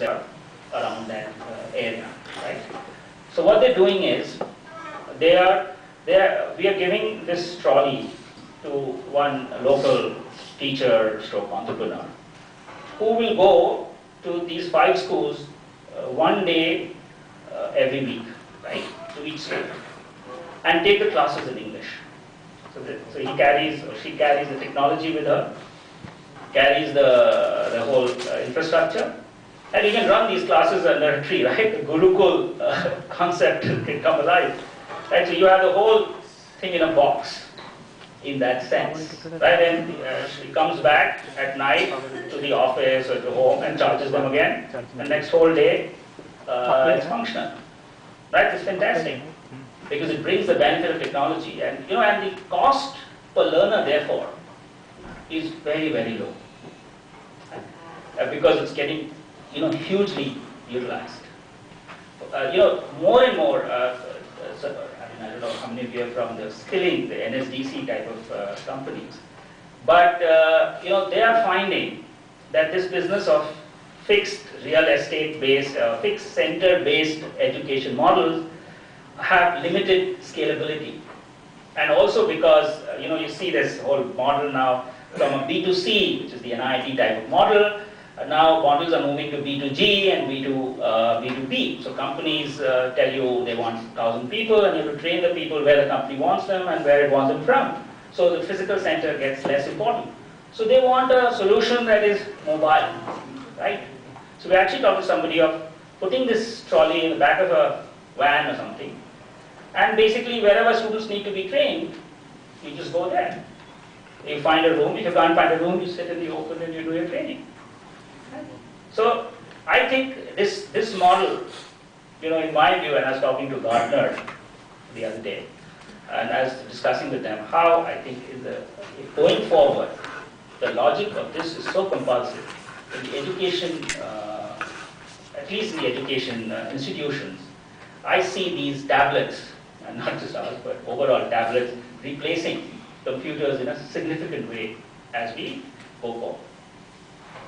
around that area, right? So what they're doing is we are giving this trolley to one local teacher stroke entrepreneur who will go to these 5 schools one day every week, right, to each school and take the classes in English. So he carries or she carries the technology with her, carries the whole infrastructure, and you can run these classes under a tree, right? The Gurukul concept can come alive, right? So you have the whole thing in a box, in that sense, right? And she comes back at night to the office or to home and charges them again. The next whole day, it's functional, right? It's fantastic because it brings the benefit of technology, and and the cost per learner therefore is very, very low because it's getting hugely utilized. More and more. I don't know how many of you are from the skilling, the NSDC type of companies, but they are finding that this business of fixed real estate based, fixed center based education models have limited scalability, and also because you see this whole model now from a B2C, which is the NIIT type of model. Now models are moving to B2G and B2B. So companies tell you they want 1,000 people, and you have to train the people where the company wants them and where it wants them from. So the physical center gets less important. So they want a solution that is mobile, right? So we actually talked to somebody of putting this trolley in the back of a van or something, and basically wherever students need to be trained, you just go there. You find a room. If you can't find a room, you sit in the open and you do your training. So I think this model, in my view, and I was talking to Gartner the other day, and I was discussing with them how I think going forward, the logic of this is so compulsive. In the education, at least in the education institutions, I see these tablets, and not just ours, but overall tablets, replacing computers in a significant way as we go forward.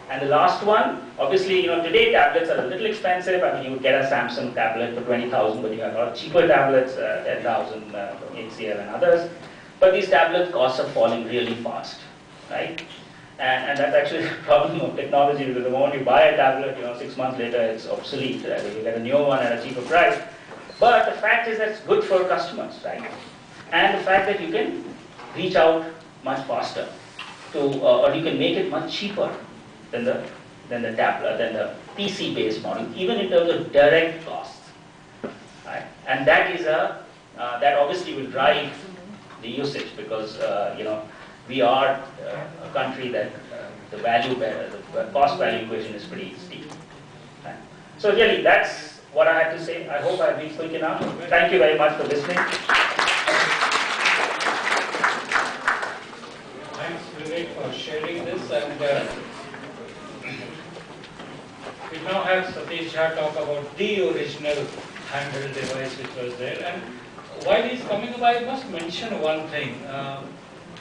And the last one, obviously, today tablets are a little expensive. I mean, you would get a Samsung tablet for 20,000, but you have a lot of cheaper tablets, 10,000 from HCL and others. But these tablet costs are falling really fast, right? And that's actually the problem of technology, because the moment you buy a tablet, 6 months later it's obsolete. Right? You get a new one at a cheaper price. But the fact is that's good for customers, right? And the fact that you can reach out much faster or you can make it much cheaper than the tablet, than the PC-based model, even in terms of direct costs. Right? And that is that obviously will drive the usage, because we are a country that the cost value equation is pretty steep. Right? So really, that's what I had to say. I hope I've been quick enough. Thank you very much for listening. Thanks, Vivek, for sharing this. And we now have Satish Jha talk about the original handheld device which was there. And while he's coming up, I must mention one thing.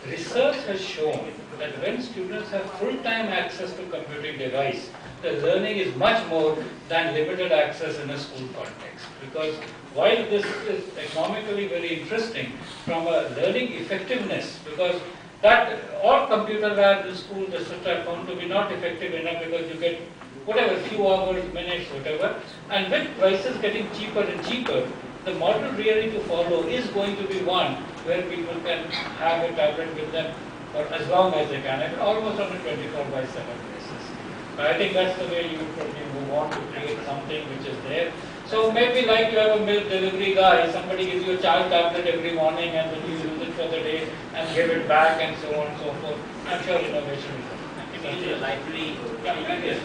Research has shown that when students have full-time access to computing device, the learning is much more than limited access in a school context. Because while this is economically very interesting, from a learning effectiveness, because that all computer labs in school districts are found to be not effective enough, because you get whatever, few hours, minutes, whatever, and with prices getting cheaper and cheaper, the model really to follow is going to be one where people can have a tablet with them for as long as they can, and almost on a 24/7 basis. But I think that's the way you would probably move on to create something which is there. So maybe like you have a milk delivery guy, somebody gives you a child tablet every morning and then you use it for the day and give it back and so on and so forth. I'm sure innovation will come. Library. Yeah, yes.